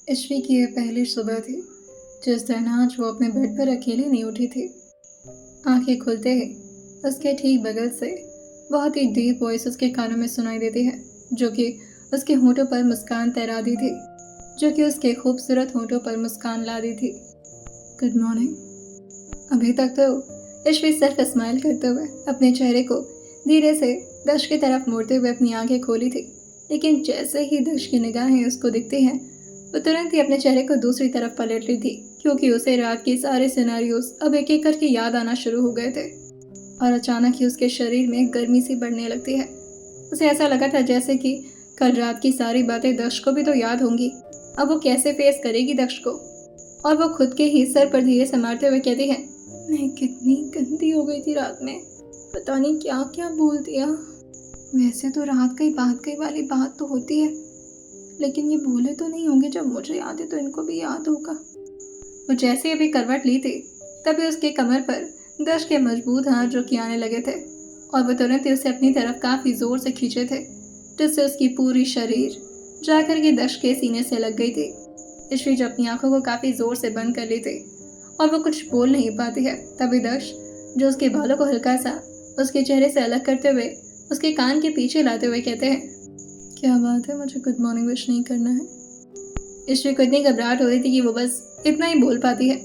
ईश्वी की यह पहली सुबह थी जिस दिन आज वो अपने बेड पर अकेली नहीं उठी थी। आंखें खुलते ही उसके ठीक बगल से बहुत ही डीप वॉइस उसके कानों में सुनाई देती है, जो कि उसके होठों पर मुस्कान तैरा दी थी, जो कि उसके खूबसूरत होठों पर मुस्कान ला दी थी। Good morning. अभी तक तो ईश्वी सिर्फ स्माइल करते हुए अपने चेहरे को धीरे से दक्ष की तरफ मोड़ते हुए अपनी आंखें खोली थी, लेकिन जैसे ही दक्ष की निगाहें उसको दिखती हैं वो तुरंत ही अपने चेहरे को दूसरी तरफ पलट ली थी, क्योंकि उसे रात के सारे सिनेरियोज अब एक एक करके याद आना शुरू हो गए थे और अचानक ही उसके शरीर में गर्मी सी बढ़ने लगती है। उसे ऐसा लगा था जैसे कि कल रात की सारी बातें दक्ष को भी तो याद होंगी। अब वो कैसे फेस करेगी दक्ष को। और वो खुद के ही सर पर धीरे से मारते हुए कहती है, मैं कितनी गंदी हो गई थी रात में, पता नहीं क्या क्या बोल दिया। वैसे तो रात गई वाली बात तो होती है, लेकिन ये भूले तो नहीं होंगे। जब मुझे याद है तो इनको भी याद होगा। वो जैसे अभी करवट ली थी तभी उसके कमर पर दक्ष के मजबूत हाथ जो कि आने लगे थे और वो तुरंत ही उसे अपनी तरफ काफी जोर से खींचे थे, जिससे उसकी पूरी शरीर जाकर के दक्ष के सीने से लग गई थी। ईश्वी जो अपनी आंखों को काफी जोर से बंद कर ली थी और वो कुछ बोल नहीं पाती है, तभी दक्ष जो उसके बालों को हल्का सा उसके चेहरे से अलग करते हुए उसके कान के पीछे लाते हुए कहते हैं, क्या बात है, मुझे गुड मॉर्निंग विश नहीं करना है। ईश्वी को इतनी घबराहट हो रही थी कि वो बस इतना ही बोल पाती है,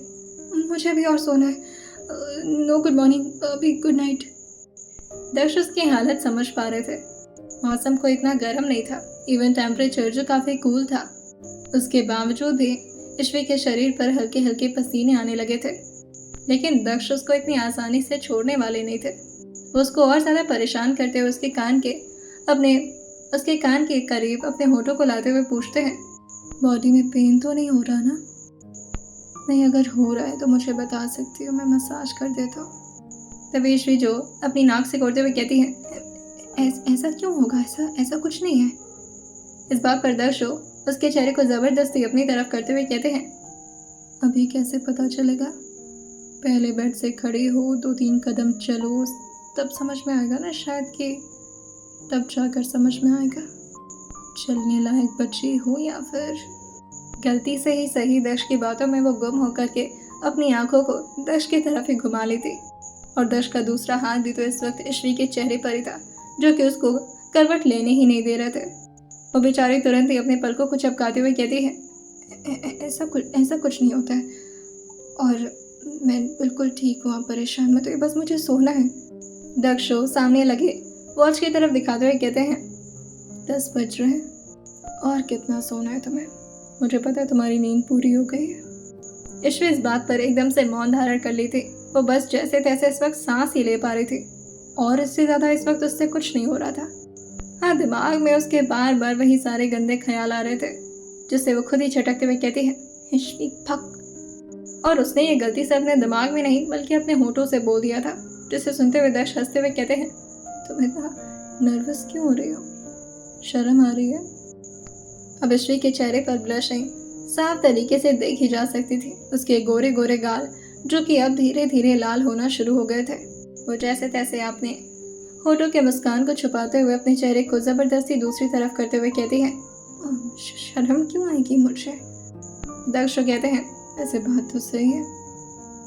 मुझे अभी और सोना है, नो गुड मॉर्निंग, अभी गुड नाइट। दक्ष उसकी हालत समझ पा रहे थे। मौसम को इतना गर्म नहीं था, इवन टेम्परेचर जो काफी कूल था, उसके बावजूद भी ईश्वी के शरीर पर हल्के हल्के पसीने आने लगे थे। लेकिन दक्ष उसको इतनी आसानी से छोड़ने वाले नहीं थे। वो उसको और ज्यादा परेशान करते हुए उसके कान के करीब अपने होठों को लाते हुए पूछते हैं, बॉडी में पेन तो नहीं हो रहा ना? नहीं, अगर हो रहा है तो मुझे बता सकती हो, मैं मसाज कर देता हूँ। तभी ईश्वी जो अपनी नाक से कोड़ते हुए कहती है, ऐसा क्यों होगा, ऐसा कुछ नहीं है। इस बात पर दक्ष उसके चेहरे को जबरदस्ती अपनी तरफ करते हुए कहते हैं, अभी कैसे पता चलेगा? पहले बेड से खड़े हो, 2-3 कदम चलो, तब समझ में आएगा ना, शायद कि तब जाकर समझ में आएगा चलने लायक बच्ची हो या फिर। गलती से ही सही दक्ष की बातों में वो गुम होकर के अपनी आंखों को दक्ष की तरफ ही घुमा ली थी और दक्ष का दूसरा हाथ भी तो इस वक्त ईश्वी के चेहरे पर ही था, जो कि उसको करवट लेने ही नहीं दे रहे थे। वो बेचारी तुरंत ही अपने पलकों को चपकाते हुए कहती है, ऐसा कुछ नहीं होता है और मैं बिल्कुल ठीक हूँ, आप परेशान मत होइए, बस मुझे सोना है। दक्ष सामने लगे वॉच की तरफ दिखाते हुए कहते हैं, 10 बज रहे हैं और कितना सोना है तुम्हें? मुझे पता है तुम्हारी नींद पूरी हो गई है। ईश्वी इस बात पर एकदम से मौन धारण कर ली थी। वो बस जैसे तैसे इस वक्त सांस ही ले पा रही थी और इससे ज्यादा इस वक्त उससे कुछ नहीं हो रहा था। हाँ, दिमाग में उसके बार बार वही सारे गंदे ख्याल आ रहे थे, जिससे वो खुद ही छटकते हुए कहती है, ईश्वी फक। और उसने ये गलती से अपने दिमाग में नहीं बल्कि अपने होठों से बोल दिया था, जिसे सुनते हुए दक्ष हंसते हुए कहते हैं, तुम इतना नर्वस क्यों हो रही हो? शर्म आ रही है? अब ईश्वी के चेहरे पर ब्लशिंग साफ तरीके से देखी जा सकती थी। उसके गोरे गोरे गाल जो कि अब धीरे धीरे लाल होना शुरू हो गए थे। वो जैसे तैसे अपने होठों के मुस्कान को छुपाते हुए अपने चेहरे को जबरदस्ती दूसरी तरफ करते हुए कहती है, शर्म क्यों आएगी मुझे? दक्ष कहते हैं, ऐसे बात तो सही है,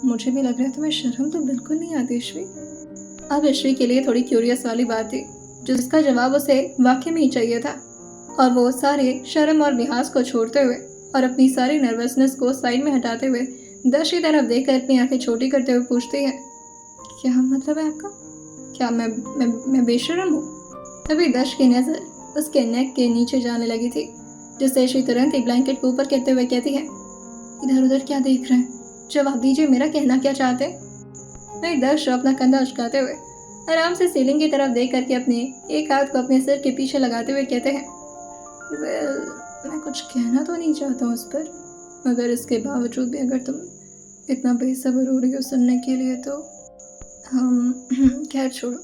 मुझे भी लग रहा है तुम्हें शर्म तो बिल्कुल नहीं आती ईश्वी। अब ईश्वी के लिए थोड़ी क्यूरियस वाली बात थी, जिसका जवाब उसे वाकई में ही चाहिए था और वो सारे शर्म और लिहाज को छोड़ते हुए और अपनी सारी नर्वसनेस को साइड में हटाते हुए दक्ष की तरफ देखकर अपनी आंखें छोटी करते हुए पूछती है, क्या मतलब है आपका? क्या मैं बेशर्म हूँ? तभी दक्ष की नजर उसके नेक के नीचे जाने लगी थी, जिससे ईश्वी तुरंत ही ब्लैंकेट को ऊपर करते हुए कहती है, इधर उधर क्या देख रहे हैं? जवाब दीजिए, मेरा कहना क्या चाहते हैं? वही दक्ष अपना कंधा उचकाते हुए आराम से सीलिंग की तरफ देख करके अपने एक हाथ को अपने सिर के पीछे लगाते हुए कहते हैं, मैं कुछ कहना तो नहीं चाहता हूँ उस पर, मगर इसके बावजूद भी अगर तुम इतना बेसब्र हो रही हो सुनने के लिए तो हम खैर छोड़ो।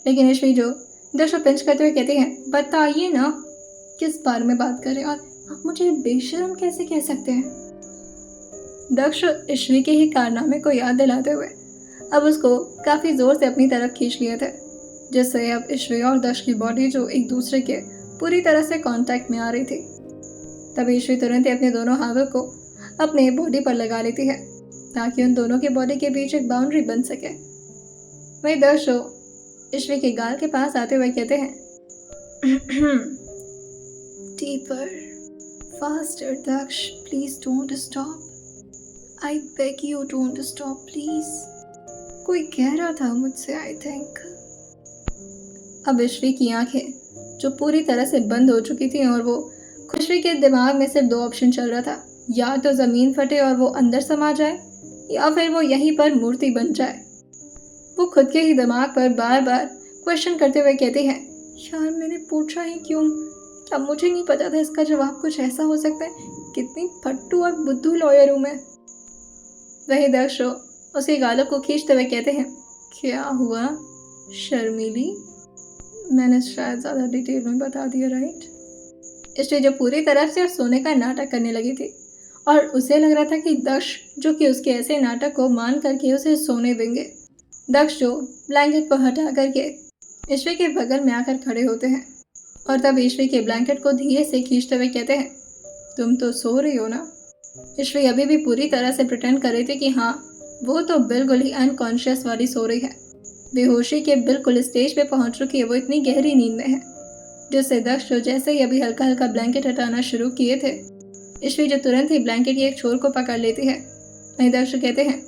लेकिन ईश्वी जो दक्ष को पिंच करते हुए कहती है, बताइए ना किस बारे में बात करें और आप मुझे बेशर्म कैसे कह सकते हैं? दक्ष ईश्वी के ही कारनामे को याद दिलाते हुए अब उसको काफी जोर से अपनी तरफ खींच लिए थे, जिससे अब ईश्वी और दक्ष की बॉडी जो एक दूसरे के पूरी तरह से कांटेक्ट में आ रही थी। तभी ईश्वरी तुरंत ही अपने दोनों हाथों को अपने बॉडी पर लगा लेती है ताकि उन दोनों के बॉडी के बीच एक बाउंड्री बन सके। वही दर्शो ईश्वरी के गाल के पास आते हुए कहते हैं, deeper, faster Daksh, please don't stop, I beg you don't stop please. कोई कह रहा था मुझसे, आई थिंक। अब ईश्वरी की आंखें जो पूरी तरह से बंद हो चुकी थी और वो खुशी के दिमाग में सिर्फ 2 ऑप्शन चल रहा था, या तो ज़मीन फटे और वो अंदर समा जाए या फिर वो यहीं पर मूर्ति बन जाए। वो खुद के ही दिमाग पर बार बार क्वेश्चन करते हुए कहती है, यार मैंने पूछा ही क्यों? क्या मुझे नहीं पता था इसका जवाब कुछ ऐसा हो सकता है? कितनी फट्टू और बुद्धू लॉयर हूँ मैं। वही दक्षो उसके गालों को खींचते हुए कहते हैं, क्या हुआ शर्मीली? मैंने शायद ज़्यादा डिटेल में बता दिया, राइट? इसलिए जो पूरी तरह से सोने का नाटक करने लगी थी और उसे लग रहा था कि दक्ष जो कि उसके ऐसे नाटक को मान करके उसे सोने देंगे। दक्ष जो ब्लैंकेट को हटा करके ईश्वरी के बगल में आकर खड़े होते हैं और तब ईश्वरी के ब्लैंकेट को धीरे से खींचते हुए कहते हैं, तुम तो सो रही हो ना? ईश्वरी अभी भी पूरी तरह से प्रिटेंड कर रही थी कि हाँ वो तो बिल्कुल ही अनकॉन्शियस वाली सो रही है, बेहोशी के बिल्कुल स्टेज पे पहुंच चुकी है, वो इतनी गहरी नींद में है। जिससे दक्ष जो जैसे ही अभी हल्का हल्का ब्लैंकेट हटाना शुरू किए थे, ईश्वरी जो तुरंत ही ब्लैंकेट के एक छोर को पकड़ लेती है। वहीं दक्ष कहते हैं,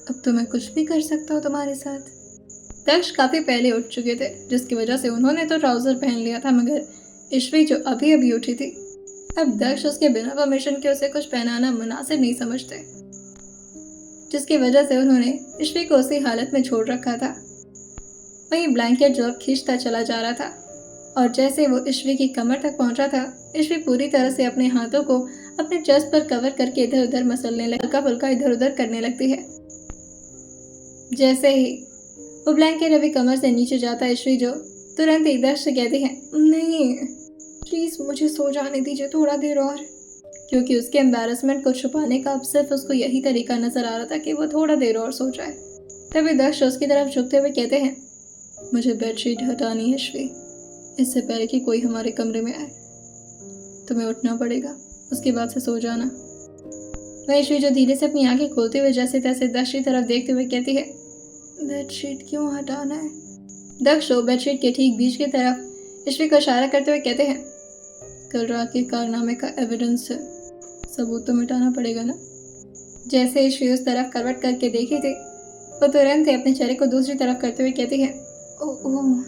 अब तो मैं कुछ भी कर सकता हूँ तुम्हारे साथ। दक्ष काफ़ी पहले उठ चुके थे जिसकी वजह से उन्होंने तो ट्राउज़र पहन लिया था, मगर ईश्वरी जो अभी अभी उठी थी, अब दक्ष उसके बिना परमिशन के उसे कुछ पहनाना मुनासिब नहीं समझते, जिसकी वजह से उन्होंने ईश्वरी को उसी हालत में छोड़ रखा था। वहीं ब्लैंकेट जो अब खींचता चला जा रहा था और जैसे वो ईश्वरी की कमर तक पहुंचा था, ईश्वरी पूरी तरह से अपने हाथों को अपने चेस्ट पर कवर करके इधर उधर मसलने लग, हल्का फुल्का इधर उधर करने लगती है। जैसे ही वो ब्लैंकेट अभी कमर से नीचे जाता है, ईश्वरी जो तुरंत ही दक्ष से कहती है, नहीं प्लीज़ मुझे सो जाने दीजिए थोड़ा देर और, क्योंकि उसके एम्बैरसमेंट को छुपाने का अब सिर्फ उसको यही तरीका नजर आ रहा था कि वो थोड़ा देर और सो जाए। तभी दक्ष उसकी तरफ झुकते हुए कहते हैं, मुझे बेडशीट हटानी है ईश्वरी, इससे पहले कि कोई हमारे कमरे में आए। तुम्हें उठना पड़ेगा, उसके बाद से सो जाना। वह ईश्वरी जो धीरे से अपनी आंखें खोलते हुए जैसे तैसे दक्ष की तरफ देखते हुए कहती है, बेडशीट क्यों हटाना है? दक्ष बेडशीट के ठीक बीच की तरफ ईश्वरी को इशारा करते हुए कहते हैं, कल रात के कारनामे का एविडेंस है, सबूत तो मिटाना पड़ेगा ना। जैसे ईश्वरी उस तरफ करवट करके देखी थी, वो तुरंत ही अपने चेहरे को दूसरी तरफ करते हुए कहती है, ओह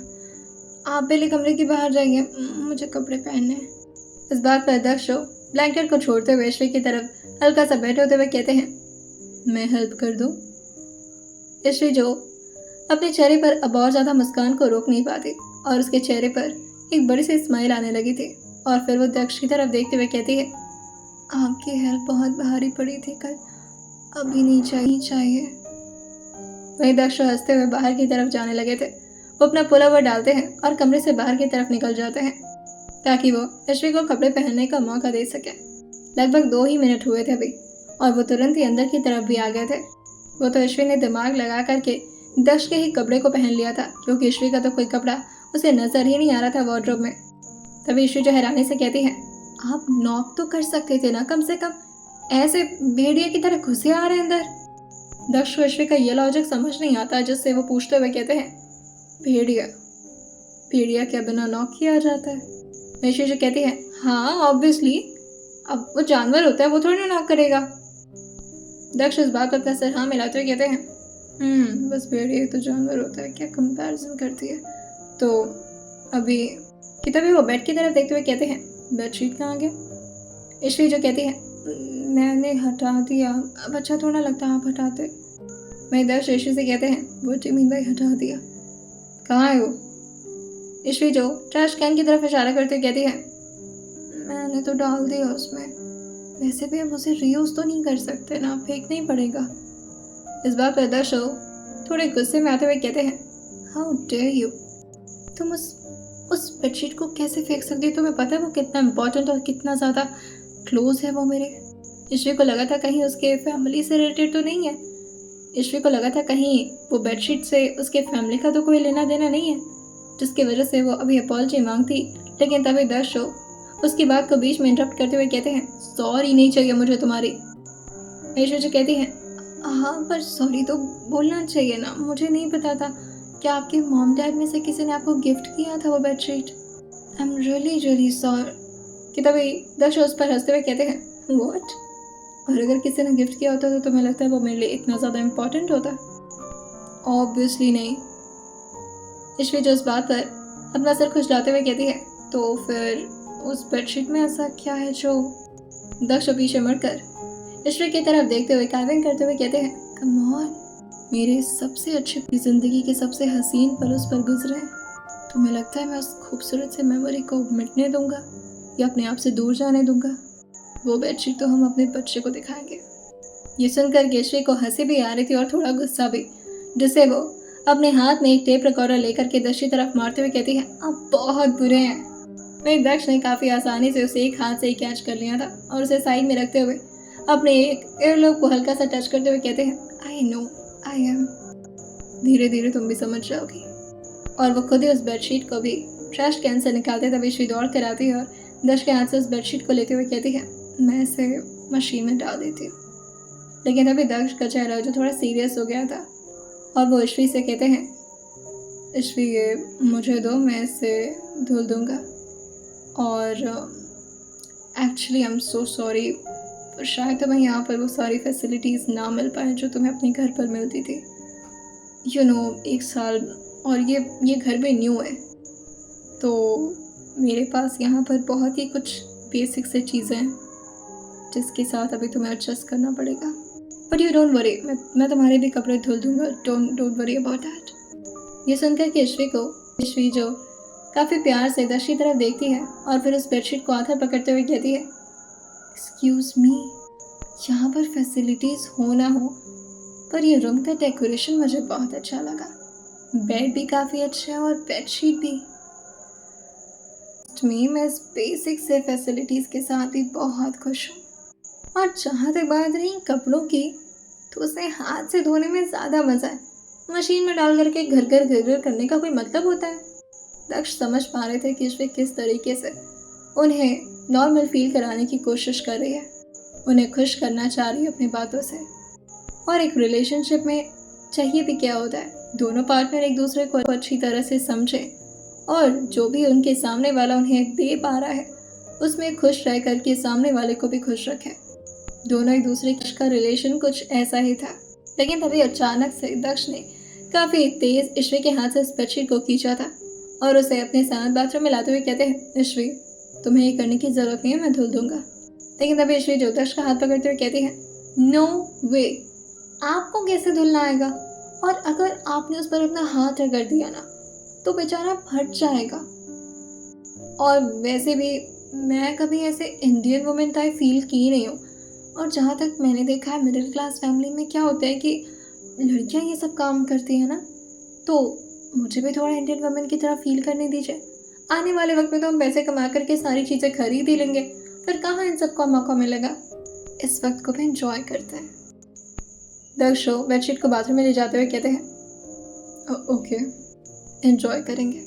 आप पहले कमरे के बाहर जाइए, मुझे कपड़े पहनने हैं। इस बात पर दक्ष ब्लैंकेट को छोड़ते हुए ईश्वरी की तरफ हल्का सा बैठे होते हुए कहते हैं, मैं हेल्प कर दूं? ईश्वरी जो अपने चेहरे पर अब और ज़्यादा मुस्कान को रोक नहीं पाती और उसके चेहरे पर एक बड़ी सी स्माइल आने लगी थी और फिर वो दक्ष की तरफ देखते हुए कहती है, आपकी हेल्प बहुत भारी पड़ी थी कल, अभी नहीं चाहिए। वही दक्ष हंसते हुए बाहर की तरफ जाने लगे थे। वो अपना पुलावर डालते हैं और कमरे से बाहर की तरफ निकल जाते हैं ताकि वो ईश्वरी को कपड़े पहनने का मौका दे सके। लगभग 2 ही मिनट हुए थे अभी और वो तुरंत ही अंदर की तरफ भी आ गए थे। वो तो ईश्वरी ने दिमाग लगा करके दक्ष के ही कपड़े को पहन लिया था, क्योंकि ईश्वरी का तो कोई कपड़ा उसे नजर ही नहीं आ रहा था वार्डरोब में। तभी ईश्वरी जो हैरानी से कहती है, आप नॉक तो कर सकते थे ना कम से कम, ऐसे भेड़िया की तरह घुसे आ रहे अंदर। दक्ष को ईश्वरी का ये लॉजिक समझ नहीं आता, जिससे वो पूछते हुए कहते हैं, भेड़िया क्या बिना नॉक किया आ जाता है? ईश्वरी जो कहती है, हाँ ऑब्वियसली, अब वो जानवर होता है, वो थोड़ी ना नॉक करेगा। दक्ष इस बात पर अपना सर हाँ मिलाते हुए कहते हैं, बस भेड़िया तो जानवर होता है, क्या कंपैरिजन करती है। तो अभी कि तभी वो बेड की तरफ देखते हुए कहते हैं, बेडशीट कहाँ गया? ईश्वरी जो कहती है, मैंने हटा दिया, अब अच्छा थोड़ा लगता है आप हटाते। वही दक्ष ईश्वरी से कहते हैं, वो टीमिन भाई हटा दिया, कहाँ है वो? ईश्वरी जो ट्रैश कैन की तरफ इशारा करते हुए कहती है, मैंने तो डाल दिया उसमें, वैसे भी हम उसे रीयूज तो नहीं कर सकते ना, फेंकना ही पड़ेगा। इस बात पर दक्ष थोड़े गुस्से में आते हुए कहते हैं, हाउ डेयर यू, तुम उस बेडशीट को कैसे फेंक सकती हो? तुम्हें पता है वो कितना इम्पोर्टेंट और कितना ज़्यादा क्लोज है वो मेरे। ईश्वरी को लगा था कहीं उसके फैमिली से रिलेटेड तो नहीं है। ईश्वरी को लगा था कहीं वो बेडशीट से उसके फैमिली का तो कोई लेना देना नहीं है, जिसकी वजह से वो अभी अपॉलजी मांगती। लेकिन तभी दक्ष उसकी बात को बीच में इंटरप्ट करते हुए कहते हैं, सॉरी नहीं चाहिए मुझे तुम्हारी। ऐश्वर्या कहती है, हाँ पर सॉरी तो बोलना चाहिए ना, मुझे नहीं पता था। क्या आपके मॉम डैड में से किसी ने आपको गिफ्ट किया था वो bedsheet? I am really really sorry. कि तभी दक्ष उस पर हंसते हुए कहते हैं, व्हाट? और अगर किसी ने गिफ्ट किया होता तो तुम्हें लगता है वो मेरे लिए इतना ज़्यादा इम्पोर्टेंट होता? ऑब्वियसली नहीं। ऐश्वर्या उस बात पर अपना सर खुजलाते हुए कहती है, तो फिर उस बेडशीट में ऐसा क्या है जो? दक्ष पीछे मुड़कर ऐश्वर्या की तरफ देखते हुए कार्विंग करते हुए कहते हैं, कम ऑन, मेरे सबसे अच्छे अपनी ज़िंदगी के सबसे हसीन पल उस पर गुजरे हैं। तुम्हें लगता है मैं उस खूबसूरत से मेमोरी को मिटने दूंगा या अपने आप से दूर जाने दूंगा? वो बेडशीट तो हम अपने बच्चे को दिखाएंगे। ये सुनकर केशरी को हंसी भी आ रही थी और थोड़ा गुस्सा भी, जिससे वो अपने हाथ में एक टेप रिकॉर्डर लेकर के दक्ष की तरफ मारते हुए कहती है, आप बहुत बुरे हैं। वही दक्ष ने काफ़ी आसानी से उसे एक हाथ से ही कैच कर लिया था और उसे साइड में रखते हुए अपने एक एयरलोब को हल्का सा टच करते हुए कहते हैं, आई नो आई एम। धीरे धीरे तुम भी समझ जाओगी। और वो खुद ही उस बेडशीट को भी ट्रैश कैन से निकालते तभी श्री दौड़ कर आती है और दक्ष के हाथ से उस बेडशीट को लेते हुए कहती है, मैं इसे मशीन में डाल देती हूँ। लेकिन तभी दक्ष का चेहरा जो थोड़ा सीरियस हो गया था और वो ईश्वी से कहते हैं, ईश्वी ये मुझे दो, मैं इसे धुल दूँगा। और actually I am so sorry, शायद तुम्हें यहाँ पर वो सारी फैसिलिटीज़ ना मिल पाए जो तुम्हें अपने घर पर मिलती थी। यू नो, 1 साल और ये घर भी न्यू है, तो मेरे पास यहाँ पर बहुत ही कुछ बेसिक से चीज़ें हैं जिसके साथ अभी तुम्हें एडजस्ट करना पड़ेगा। बट यू डोंट वरी, मैं तुम्हारे भी कपड़े धुल दूँगा, डोंट वरी अबाउट दैट। ये सुनकर कि ईश्वी जो काफ़ी प्यार से दक्ष की तरफ देखती है और फिर उस बेडशीट को हाथ में पकड़ते हुए कहती है, एक्सक्यूज़ मी, यहाँ पर फैसिलिटीज़ हो ना हो पर ये रूम का डेकोरेशन मुझे बहुत अच्छा लगा। बेड भी काफ़ी अच्छा है और बेडशीट भी। मैं इस बेसिक से फैसिलिटीज़ के साथ भी बहुत खुश हूँ। और जहाँ तक बात रही कपड़ों की, तो उसे हाथ से धोने में ज़्यादा मज़ा है। मशीन में डाल करके घर घर करने का कोई मतलब होता है? दक्ष समझ पा रहे थे कि ईश्वी किस तरीके से उन्हें नॉर्मल फील कराने की कोशिश कर रही है, उन्हें खुश करना चाह रही है अपनी बातों से। और एक रिलेशनशिप में चाहिए भी क्या होता है, दोनों पार्टनर एक दूसरे को अच्छी तरह से समझें और जो भी उनके सामने वाला उन्हें दे पा रहा है उसमें खुश रह करके सामने वाले को भी खुश रखें। दोनों एक दूसरे का रिलेशन कुछ ऐसा ही था। लेकिन तभी अचानक से दक्ष ने काफ़ी तेज़ ईश्वी के हाथ से इस बेडशीट को खींचा था और उसे अपने साथ बाथरूम में लाते हुए कहते हैं, ईश्वी तुम्हें ये करने की ज़रूरत नहीं है, मैं धुल दूंगा। लेकिन तभी ईश्वी जो दक्ष का हाथ पकड़ते हुए कहती है, नो वे, आपको कैसे धुलना आएगा? और अगर आपने उस पर अपना हाथ रगड़ दिया ना तो बेचारा फट जाएगा। और वैसे भी मैं कभी ऐसे इंडियन वुमेन टाइप फील की नहीं हूँ। और जहाँ तक मैंने देखा है मिडिल क्लास फैमिली में क्या होता है कि लड़कियाँ ये सब काम करती हैं ना, तो मुझे भी थोड़ा इंडियन वुमेन की तरह फील करने दीजिए। आने वाले वक्त में तो हम पैसे कमा करके सारी चीज़ें खरीद ही लेंगे, फिर कहाँ इन सबका मौका मिलेगा। इस वक्त को भी एंजॉय करते हैं। दक्ष बेडशीट को बाथरूम में ले जाते हुए कहते हैं, ओके एंजॉय करेंगे।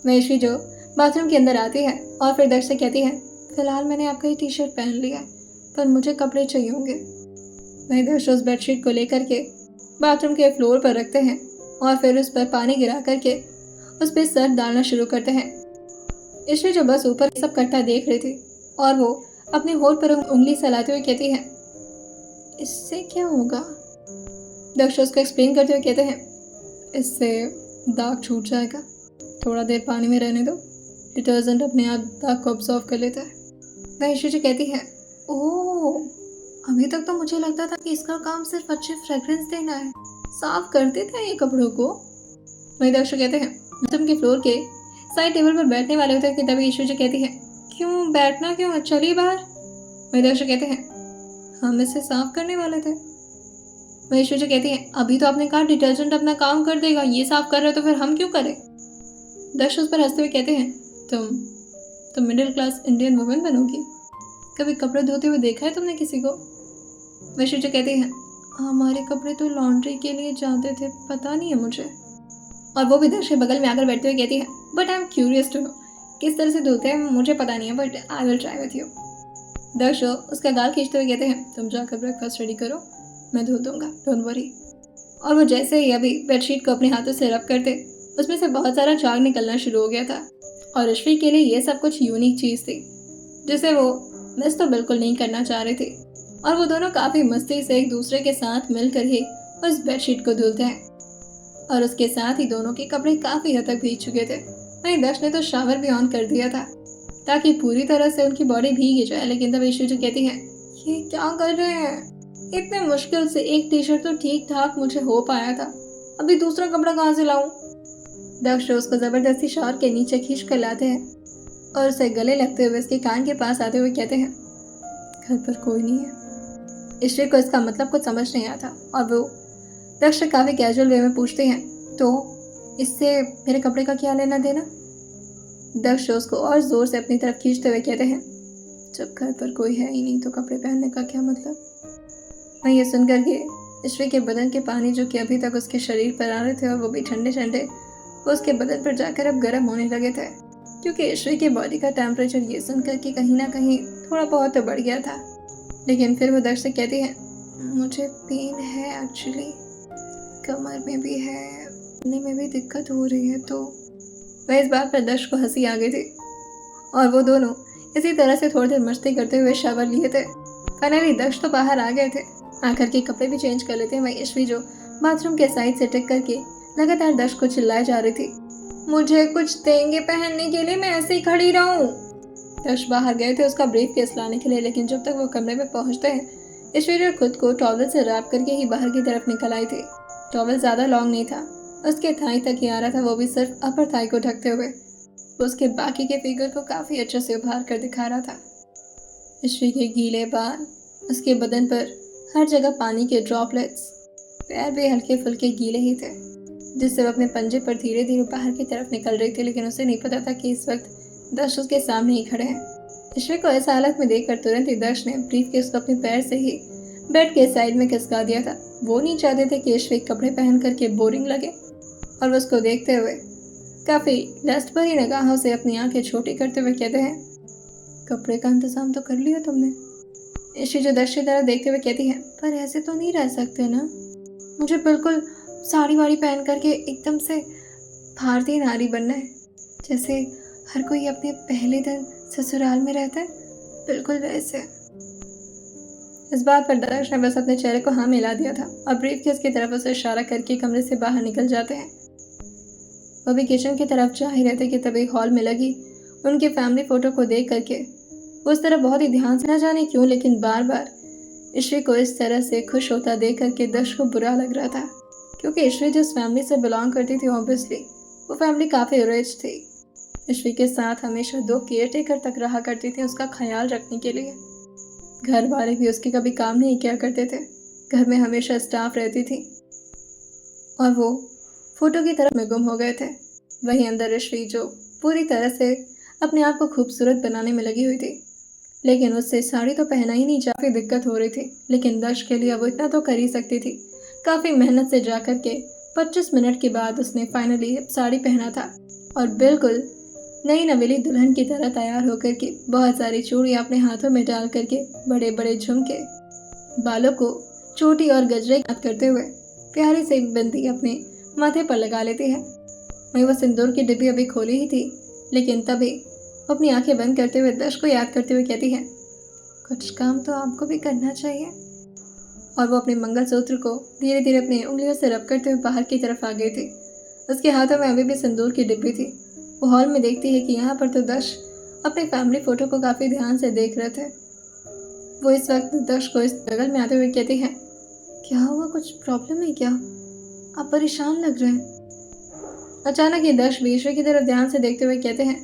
वैशी जो बाथरूम के अंदर आती है और फिर दक्ष से कहती है, फिलहाल मैंने आपका ये टी-शर्ट पहन लिया है पर मुझे कपड़े चाहिए होंगे। वही दक्ष उस बेडशीट को लेकर के बाथरूम के फ्लोर पर रखते हैं और फिर उस पर पानी गिरा करके उस पर सर डालना शुरू करते हैं। ईश्वी जो बस ऊपर सब इकट्ठा देख रही थी और वो अपने होठ पर उंगली चलाते हुए कहती है, इससे क्या होगा? दक्ष उसको एक्सप्लेन करते हुए कहते हैं, इससे दाग छूट जाएगा, थोड़ा देर पानी में रहने दो, डिटर्जेंट अपने आप दाग को ऑब्जॉर्व कर लेता है। वह ईश्वी जी कहती है, ओह अभी तक तो मुझे लगता था कि इसका काम सिर्फ अच्छे फ्रेग्रेंस देना है, साफ कर देता है ये कपड़ों को। वही दक्ष कहते हैं, तुम के फ्लोर के साइड टेबल पर बैठने वाले होते हैं कि तभी ईश्वी जी कहती है, क्यों बैठना क्यों, चलिए बाहर। वही दक्ष कहते हैं, हम इसे साफ करने वाले थे। वही ईश्वी जी कहती है, अभी तो आपने कहा डिटर्जेंट अपना काम कर देगा, ये साफ कर रहे हो तो फिर हम क्यों करें? दक्ष उस पर हंसते हुए कहते हैं, तुम मिडिल क्लास इंडियन वुमेन बनोगी, कभी कपड़े धोते हुए देखा है तुमने किसी को? वैश्वी जी कहती है, हमारे कपड़े तो लॉन्ड्री के लिए जाते थे, पता नहीं है मुझे। और वो भी दक्ष के बगल में आकर बैठते हुए कहती है, but I am curious to know, किस तरह से धुलते हैं मुझे पता नहीं है, but I will try with you. Daksh उसका गाल खींचते हुए कहते हैं, तुम जाकर ब्रेकफास्ट रेडी करो, मैं धुल दूंगा, डोंट वरी। और वो जैसे ही अभी बेडशीट को अपने हाथों से रब करते, उसमें से बहुत सारा झाग निकलना शुरू हो गया था। और ऋषि के लिए ये सब कुछ यूनिक चीज़ थी जिसे वो मिस तो बिल्कुल नहीं करना चाह रही थी। और वो दोनों काफ़ी मस्ती से एक दूसरे के साथ मिलकर ही उस बेडशीट को धुलते हैं। और उसके साथ ही दोनों के कपड़े काफ़ी हद तक भीग चुके थे। वहीं दक्ष ने तो शावर भी ऑन कर दिया था ताकि पूरी तरह से उनकी बॉडी भीग जाए। लेकिन तब ईशु जो कहती है, ये क्या कर रहे हैं, इतने मुश्किल से एक टी शर्ट तो ठीक ठाक मुझे हो पाया था, अभी दूसरा कपड़ा कहाँ से लाऊं। दक्ष उसको जबरदस्ती शावर के नीचे खींच कर लाते हैं और उसे गले लगते हुए उसके कान के पास आते हुए कहते हैं, घर पर कोई नहीं है। ईश्वर को इसका मतलब कुछ समझ नहीं आता और वो दक्ष से काफ़ी कैजुअल वे में पूछते हैं, तो इससे मेरे कपड़े का क्या लेना देना। दक्ष उसको और जोर से अपनी तरफ खींचते हुए कहते हैं, जब घर पर कोई है ही नहीं तो कपड़े पहनने का क्या मतलब। मैं ये सुनकर के ईश्वर के बदन के पानी जो कि अभी तक उसके शरीर पर आ रहे थे और वो भी ठंडे ठंडे, वो उसके बदन पर जाकर अब गर्म होने लगे थे, क्योंकि ईश्वर की बॉडी का टेम्परेचर ये सुनकर के कहीं ना कहीं थोड़ा बहुत तो बढ़ गया था। लेकिन फिर वो दक्ष से कहती है, मुझे पेन है एक्चुअली, कमर में भी है, खाने में भी दिक्कत हो रही है। तो वह इस बात पर दक्ष को हंसी आ गई थी और वो दोनों इसी तरह से थोड़ी देर मस्ती करते हुए शावर लिए थे। फाइनली दक्ष तो बाहर आ गए थे, आकर के कपड़े भी चेंज कर लेते हैं। वहीं ईश्वी जो बाथरूम के साइड से टिक करके लगातार दक्ष को चिल्लाए जा रही थी, मुझे कुछ देंगे पहनने के लिए, मैं ऐसे ही खड़ी रहूं। दक्ष बाहर गए थे उसका ब्रीफ केस लाने के लिए, लेकिन जब तक वो कमरे में पहुंचते हैं ईश्वरी खुद को टॉवल से रैप करके ही बाहर की तरफ निकल आई थी। टॉवल ज़्यादा लॉन्ग नहीं था, उसके थाई तक ही आ रहा था, वो भी सिर्फ अपर थाई को ढकते हुए। वो उसके बाकी के फिगर को काफ़ी अच्छे से उभार कर दिखा रहा था। ईश्वरी के गीले बाल, उसके बदन पर हर जगह पानी के ड्रॉपलेट्स, पैर भी हल्के फुल्के गीले ही थे, जिससे वो अपने पंजे पर धीरे धीरे बाहर की तरफ निकल रही थी। लेकिन उसे नहीं पता था कि इस वक्त दक्ष उसके सामने ही खड़े हैं। ईश्वरी को इस हालत में देखकर तुरंत ही दक्ष ने ब्रीफ केस को अपने पैर से ही बेड के साइड में खिसका दिया था। वो नहीं चाहते थे कि ईश्वरी कपड़े पहन करके बोरिंग लगे और वो उसको देखते हुए काफ़ी लस्ट भरी निगाहों से अपनी आंखें छोटी करते हुए कहते हैं, कपड़े का इंतजाम तो कर लिया तुमने। ईश्वरी जो दक्ष की तरफ देखते हुए कहती है, पर ऐसे तो नहीं रह सकते ना, मुझे बिल्कुल साड़ी वाड़ी पहन करके एकदम से भारतीय नारी बनना है, जैसे हर कोई अपने पहले दिन ससुराल में रहता है, बिल्कुल वैसे। इस बात पर दक्ष ने बस अपने चेहरे को हाँ मिला दिया था और ब्रीफ केस की तरफ उसे इशारा करके कमरे से बाहर निकल जाते हैं। वो भी किचन की तरफ जा ही रहते कि तभी हॉल में लगी उनकी फैमिली फोटो को देख करके वो उस तरह बहुत ही ध्यान से, न जाने क्यों, लेकिन बार बार ईश्वरी को इस तरह से खुश होता देख करके दक्ष को बुरा लग रहा था, क्योंकि ईश्वरी जिस फैमिली से बिलोंग करती थी ऑब्वियसली वो फैमिली काफ़ी रिच थी। ईश्वरी के साथ हमेशा 2 केयरटेकर तक रहा करती थी उसका ख्याल रखने के लिए। घर वाले भी उसके कभी काम नहीं किया करते थे, घर में हमेशा स्टाफ रहती थी और वो फोटो की तरफ में गुम हो गए थे। वहीं अंदर ईश्वरी जो पूरी तरह से अपने आप को खूबसूरत बनाने में लगी हुई थी, लेकिन उससे साड़ी तो पहना ही नहीं, काफ़ी दिक्कत हो रही थी। लेकिन दक्ष के लिए वो इतना तो कर ही सकती थी। काफ़ी मेहनत से जा कर के 25 मिनट के बाद उसने फाइनली साड़ी पहना था और बिल्कुल नई नवेली दुल्हन की तरह तैयार होकर के बहुत सारी चूड़ियाँ अपने हाथों में डाल करके बड़े बड़े झुमके, बालों को चोटी और गजरे याद करते हुए प्यारी सी बिंदी अपने माथे पर लगा लेती है। वहीं वो सिंदूर की डिब्बी अभी खोली ही थी, लेकिन तभी अपनी आंखें बंद करते हुए दक्ष को याद करते हुए कहती है, कुछ काम तो आपको भी करना चाहिए। और वो अपने मंगलसूत्र को धीरे धीरे अपनी उंगलियों से रब करते हुए बाहर की तरफ आ गई थी। उसके हाथों में अभी भी सिंदूर की डिब्बी थी। वो हॉल में देखती है कि यहाँ पर तो दक्ष अपने फैमिली फोटो को काफ़ी ध्यान से देख रहे थे। वो इस वक्त दक्ष को इस बगल में आते हुए कहती है, क्या हुआ, कुछ प्रॉब्लम है क्या, आप परेशान लग रहे हैं। अचानक ही दक्ष ईश्वर की तरफ ध्यान से देखते हुए कहते हैं,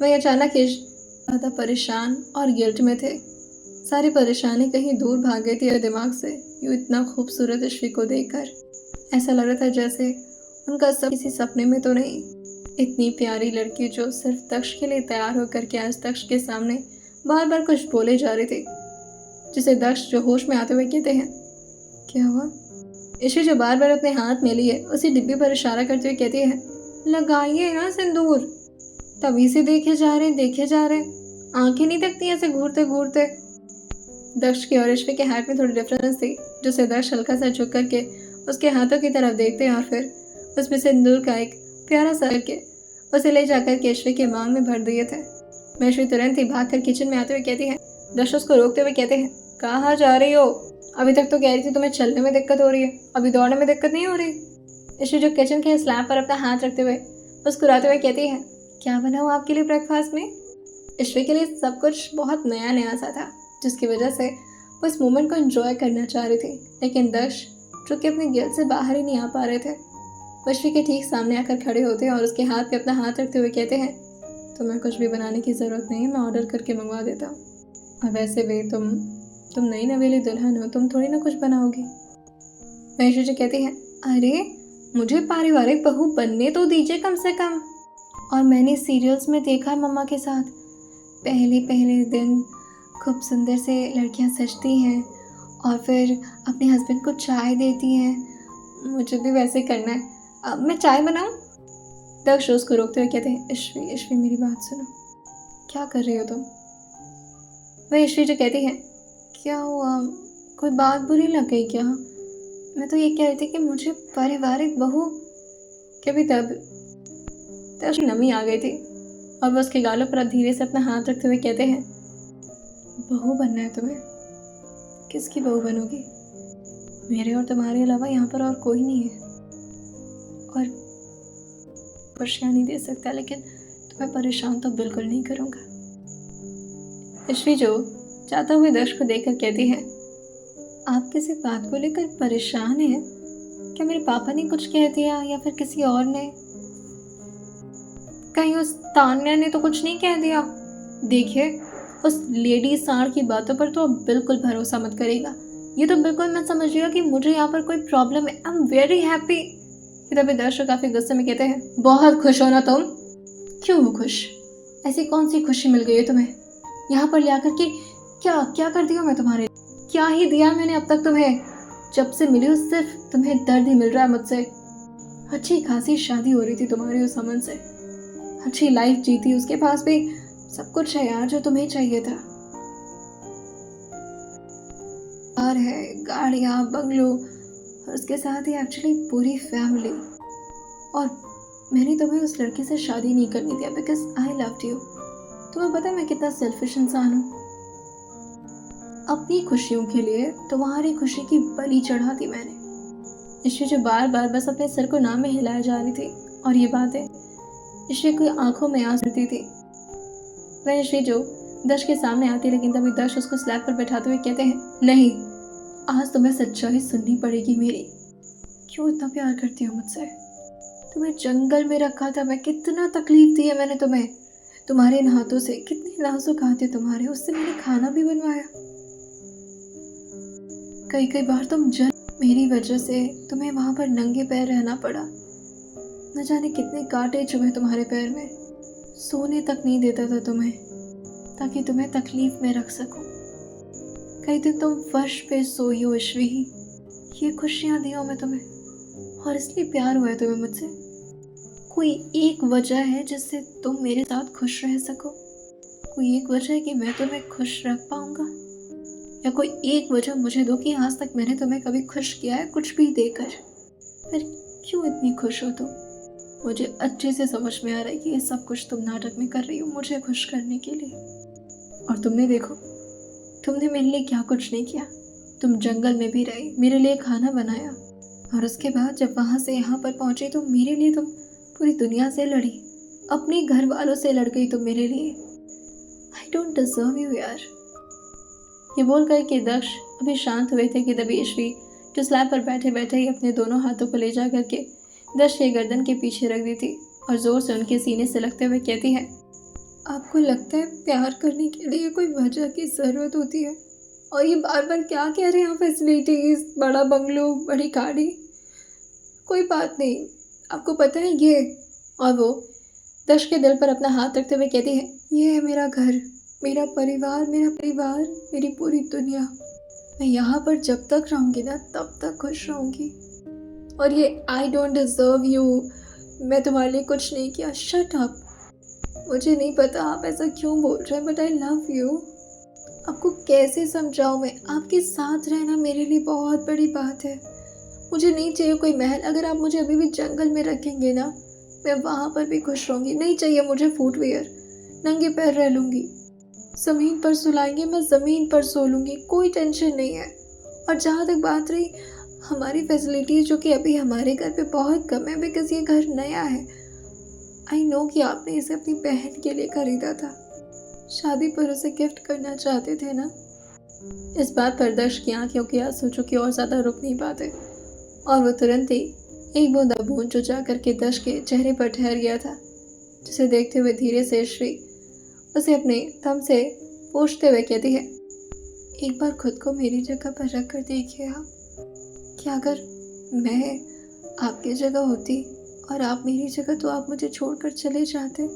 वही अचानक ही ज़्यादा परेशान और गिल्ट में थे। सारी परेशानी कहीं दूर भाग गई थी दिमाग से। यूँ इतना खूबसूरत ईश्वरी को देखकर ऐसा लग रहा था जैसे उनका सब किसी सपने में तो नहीं। इतनी प्यारी लड़की जो सिर्फ दक्ष के लिए तैयार होकर के आज दक्ष के सामने बार बार कुछ बोले जा रही थी, जिसे दक्ष जो होश में आते हुए कहते हैं, क्या हुआ। ईश्वरी जो बार बार अपने हाथ में लिए उसी डिब्बी पर इशारा करते हुए कहती है, लगाइए ना सिंदूर। तभी से देखे जा रहे, आंखें नहीं दिखती ऐसे घूरते घूरते। दक्ष की और ईश्वी के हाथ में थोड़ी डिफरेंस थी, जिससे दक्ष हल्का सा झुक करके उसके हाथों की तरफ देखते और फिर उसमें सिंदूर का एक प्यारा सा करके उसे ले जाकर के ईश्वी के मांग में भर दिए थे। ईश्वी तुरंत ही भाग कर किचन में आते हुए कहती है। दक्ष उसको रोकते हुए कहते हैं, कहाँ जा रही हो? अभी तक तो कह रही थी तुम्हें चलने में दिक्कत हो रही है, अभी दौड़ने में दिक्कत नहीं हो रही? ईश्वी जो किचन के स्लैब पर अपना हाथ रखते हुए मुस्कुराते हुए कहती है, क्या बनाऊँ आपके लिए ब्रेकफास्ट में? ईश्वी के लिए सब कुछ बहुत नया नया सा था, जिसकी वजह से वो इस मोमेंट को एंजॉय करना चाह रही थी। लेकिन दक्ष जो कि अपने गिल्ट से बाहर ही नहीं आ पा रहे थे, ईश्वी के ठीक सामने आकर खड़े होते हैं और उसके हाथ पे अपना हाथ रखते हुए कहते हैं, तुम्हें कुछ भी बनाने की ज़रूरत नहीं, मैं ऑर्डर करके मंगवा देता हूँ। और वैसे भी तुम नई नवेली दुल्हन हो, तुम थोड़ी ना कुछ बनाओगी। ईश्वी जी कहती है, अरे मुझे पारिवारिक बहू बनने तो दीजिए कम से कम। और मैंने सीरियल्स में देखा है मम्मा के साथ, पहले दिन खूब सुंदर से लड़कियां सजती हैं और फिर अपने हस्बैंड को चाय देती हैं, मुझे भी वैसे करना है। अब मैं चाय बनाऊं? दक्ष उसको रोकते हुए कहते हैं, ईश्वी मेरी बात सुनो, क्या कर रही हो तुम? वह ईश्वी जो कहती है, क्या हुआ, कोई बात बुरी लग गई क्या? मैं तो ये कह रही थी कि मुझे पारिवारिक बहू कभी तब नमी आ गई थी और वह उसके गालों पर धीरे से अपना हाथ रखते हुए कहते हैं, बहू बनना है तुम्हें? किसकी बहू बनोगी? मेरे और तुम्हारे अलावा यहाँ पर और कोई नहीं है और खुशियाँ नहीं दे सकता, लेकिन तुम्हें परेशान तो बिल्कुल नहीं करूँगा। ईश्वी जो जाता हुए दक्ष को देखकर कहती है, आप किसी बात को लेकर परेशान हैं? क्या मेरे पापा ने कुछ कह दिया या फिर किसी और ने? कहीं उस तान्या ने तो कुछ नहीं कह दिया? देखिए, उस लेडी सांड की बातों पर तो बिल्कुल भरोसा मत करेगा। ये तो बिल्कुल मत समझिएगा कि मुझे यहाँ पर कोई प्रॉब्लम है। I am very happy. तभी दर्शक काफी गुस्से में कहते हैं, बहुत खुश हो ना तुम? क्यों हो खुश? ऐसी कौन सी खुशी मिल गई है तुम्हें? यहाँ पर ले आकर के क्या क्या कर दिया मैं तुम्हारे? क्या ही दिया मैंने अब तक तुम्हें? जब से मिली हूँ सिर्फ तुम्हें दर्द ही मिल रहा है मुझसे। अच्छी खासी शादी हो रही थी तुम्हारी उस अमन से, अच्छी लाइफ जीती, उसके पास भी सब कुछ है यार जो तुम्हें चाहिए था। कार है, गाड़ियाँ, बंगलो और उसके साथ ही एक्चुअली पूरी फैमिली। और मैंने तुम्हें उस लड़के से शादी नहीं करनी थी बिकॉज आई लव्ड यू। तुम्हें पता है मैं कितना सेल्फिश इंसान हूँ? अपनी खुशियों के लिए तुम्हारी खुशी की बलि चढ़ा दी मैंने। ईश्वी जो बार बार बस अपने सिर को नाम में हिलाया जा रही थी और ये बातें ईश्वी की आंखों में आंसू थी। वह ईश्वी जो दक्ष के सामने आती, लेकिन तभी दक्ष उसको स्लैब पर बैठाते हुए कहते हैं, नहीं, आज तुम्हें सच्चाई सुननी पड़ेगी मेरी। क्यों इतना प्यार करती हो मुझसे? तुम्हें जंगल में रखा था मैं, कितना तकलीफ दी है मैंने तुम्हें। तुम्हारे इन हाथों से कितने नाजुक हाथ थे तुम्हारे, उससे मैंने खाना भी बनवाया। कई बार तुम मेरी वजह से तुम्हें वहां पर नंगे पैर रहना पड़ा। न जाने कितने कांटे चुभे तुम्हारे पैर में। सोने तक नहीं देता था तुम्हें ताकि तुम्हें तकलीफ में रख सकूं। कई दिन तुम फर्श पे सोई हो ईश्वी। ये खुशियां दी हो मैं तुम्हें और इसलिए प्यार हुआ है तुम्हें मुझसे। कोई एक वजह है जिससे तुम मेरे साथ खुश रह सको? कोई एक वजह है कि मैं तुम्हें खुश रख पाऊंगा? या कोई एक वजह मुझे दो कि आज तक मैंने तुम्हें कभी खुश किया है कुछ भी देकर? फिर क्यों इतनी खुश हो तुम? मुझे अच्छे से समझ में आ रहा है कि ये सब कुछ तुम नाटक में कर रही हो मुझे खुश करने के लिए। और तुमने देखो, तुमने मेरे लिए क्या कुछ नहीं किया। तुम जंगल में भी रही, मेरे लिए खाना बनाया, और उसके बाद जब वहाँ से यहाँ पर पहुँची तो मेरे लिए तुम पूरी दुनिया से लड़ी, अपने घर वालों से लड़ गई तुम मेरे लिए। आई डोंट डिजर्व यू यार। ये बोल कर के दक्ष अभी शांत हुए थे कि तभी ईश्वी जो स्लैब पर बैठे बैठे ही अपने दोनों हाथों को ले जा करके दक्ष के गर्दन के पीछे रख दी थी और जोर से उनके सीने से लगते हुए कहती है, आपको लगता है प्यार करने के लिए कोई वजह की ज़रूरत होती है? और ये बार बार क्या कह रहे हैं आप? फैसिलिटीज़, बड़ा बंगलो, बड़ी गाड़ी, कोई बात नहीं, आपको पता है ये। और वो दक्ष के दिल पर अपना हाथ रखते हुए कहती है, ये है मेरा घर, मेरा परिवार, मेरी पूरी दुनिया। मैं यहाँ पर जब तक रहूँगी ना तब तक खुश रहूँगी। और ये आई डोंट डिजर्व यू, मैं तुम्हारे लिए कुछ नहीं किया, शट अप। मुझे नहीं पता आप ऐसा क्यों बोल रहे हैं, बट आई लव यू। आपको कैसे समझाऊं मैं? आपके साथ रहना मेरे लिए बहुत बड़ी बात है। मुझे नहीं चाहिए कोई महल। अगर आप मुझे अभी भी जंगल में रखेंगे ना, मैं वहाँ पर भी खुश रहूँगी। नहीं चाहिए मुझे फुटवियर, नंगे पैर रह लूँगी। ज़मीन पर सुलाएंगे, मैं ज़मीन पर सो लूँगी, कोई टेंशन नहीं है। और जहाँ तक बात रही हमारी फैसिलिटीज़, जो कि अभी हमारे घर पे बहुत कम है बिकॉज़ ये घर नया है। आई नो कि आपने इसे अपनी बहन के लिए खरीदा था, शादी पर उसे गिफ्ट करना चाहते थे ना। इस बात पर दर्श की आंखों के आंसू चूंकि और ज़्यादा रुक नहीं पाते, और वो तुरंत ही एक बूंदा बूंद जो जा करके दर्श के चेहरे पर ठहर गया था, जिसे देखते हुए धीरे से श्री उसे अपने थम से पोंछते हुए कहती है, एक बार खुद को मेरी जगह पर रख कर देखिए आप। क्या अगर मैं आपकी जगह होती और आप मेरी जगह, तो आप मुझे छोड़कर चले जाते?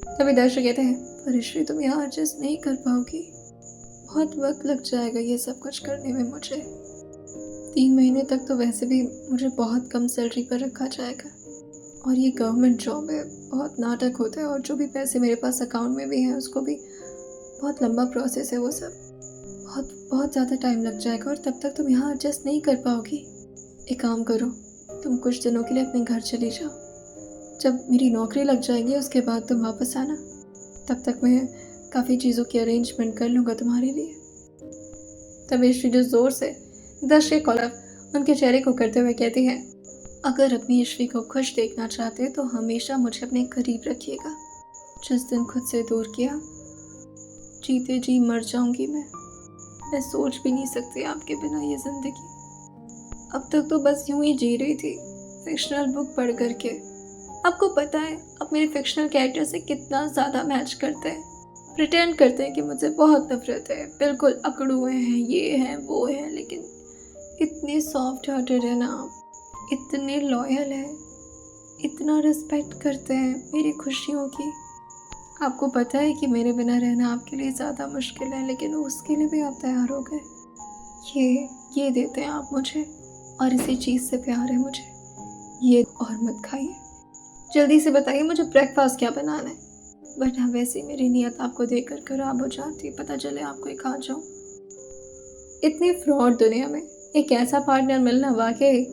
तभी दर्शक कहते हैं, पर श्री तुम यहाँ एडजस्ट नहीं कर पाओगी, बहुत वक्त लग जाएगा ये सब कुछ करने में मुझे। 3 महीने तक तो वैसे भी मुझे बहुत कम सैलरी पर रखा जाएगा, और ये गवर्नमेंट जॉब है, बहुत नाटक होता है, और जो भी पैसे मेरे पास अकाउंट में भी हैं उसको भी बहुत लंबा प्रोसेस है, वो सब बहुत बहुत ज़्यादा टाइम लग जाएगा, और तब तक तुम यहाँ एडजस्ट नहीं कर पाओगी। एक काम करो, तुम कुछ दिनों के लिए अपने घर चली जाओ। जब मेरी नौकरी लग जाएगी उसके बाद तुम वापस आना, तब तक मैं काफ़ी चीज़ों की अरेंजमेंट कर लूँगा तुम्हारे लिए। तभी श्री जो ज़ोर से दर्श के कॉलर उनके चेहरे को करते हुए कहती है, अगर अपनी श्री को खुश देखना चाहते तो हमेशा मुझे अपने करीब रखिएगा। जिस दिन खुद से दूर किया, जीते जी मर जाऊंगी मैं सोच भी नहीं सकती आपके बिना ये ज़िंदगी। अब तक तो बस यूं ही जी रही थी, फिक्शनल बुक पढ़ करके। आपको पता है आप मेरे फिक्शनल कैरेक्टर से कितना ज़्यादा मैच करते हैं। प्रिटेंड करते हैं कि मुझे बहुत नफरत है, बिल्कुल अकड़े हुए हैं, ये हैं वो हैं, लेकिन इतने सॉफ्ट हार्टेड है ना आप, इतने लॉयल हैं, इतना रिस्पेक्ट करते हैं मेरी खुशियों की। आपको पता है कि मेरे बिना रहना आपके लिए ज़्यादा मुश्किल है, लेकिन उसके लिए भी आप तैयार हो गए। ये देते हैं आप मुझे, और इसी चीज़ से प्यार है मुझे। ये और मत खाइए, जल्दी से बताइए मुझे ब्रेकफास्ट क्या बनाना है। बट हाँ, वैसे मेरी नीयत आपको देखकर खराब हो जाती, पता चले आपको ही खा जाऊँ। इतनी फ्रॉड दुनिया में एक ऐसा पार्टनर मिलना वाकई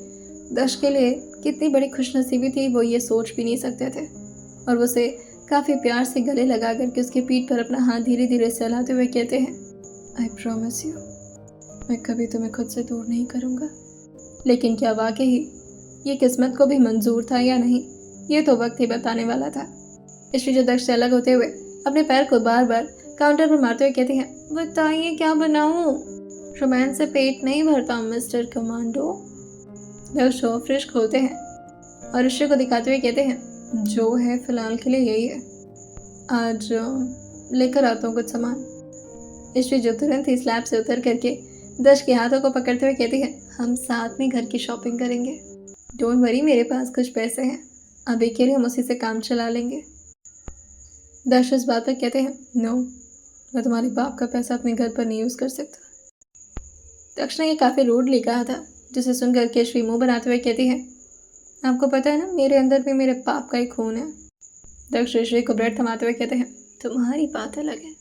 दर्श के लिए कितनी बड़ी खुशनसीबी थी, वो ये सोच भी नहीं सकते थे। और वो उसे काफ़ी प्यार से गले लगा करके उसके पीठ पर अपना हाथ धीरे धीरे सहलाते हुए कहते हैं, आई प्रॉमिस यू, मैं कभी तुम्हें खुद से दूर नहीं करूँगा। लेकिन क्या वाकई ये किस्मत को भी मंजूर था या नहीं, ये तो वक्त ही बताने वाला था। इसलिए जो दर्श से अलग होते हुए अपने पैर को बार बार काउंटर पर मारते हुए कहती है, बताइए क्या बनाऊँ? रोमांस से पेट नहीं भरता मिस्टर कमांडो। दर्श फ्रिज खोलते हैं और ऋषि को दिखाते हुए कहते हैं, जो है फिलहाल के लिए यही है, आज लेकर आता हूँ कुछ सामान। ऋषि जो तुरंत ही स्लैब से उतर करके दर्श के हाथों को पकड़ते हुए कहती है, हम साथ में घर की शॉपिंग करेंगे। डोंट वरी, मेरे पास कुछ पैसे हैं, अभी के लिए हम उसी से काम चला लेंगे। दर्श इस बात पर कहते हैं, नो, मैं तुम्हारे बाप का पैसा अपने घर पर नहीं यूज़ कर सकता। दक्ष ने ये काफ़ी रूडली कहा था, जिसे सुनकर केशवी मुंह बनाते हुए कहती है, आपको पता है ना, मेरे अंदर भी मेरे बाप का ही खून है। दक्ष ऋषि को ब्रेड थमाते हुए कहते हैं, तुम्हारी बात अलग है,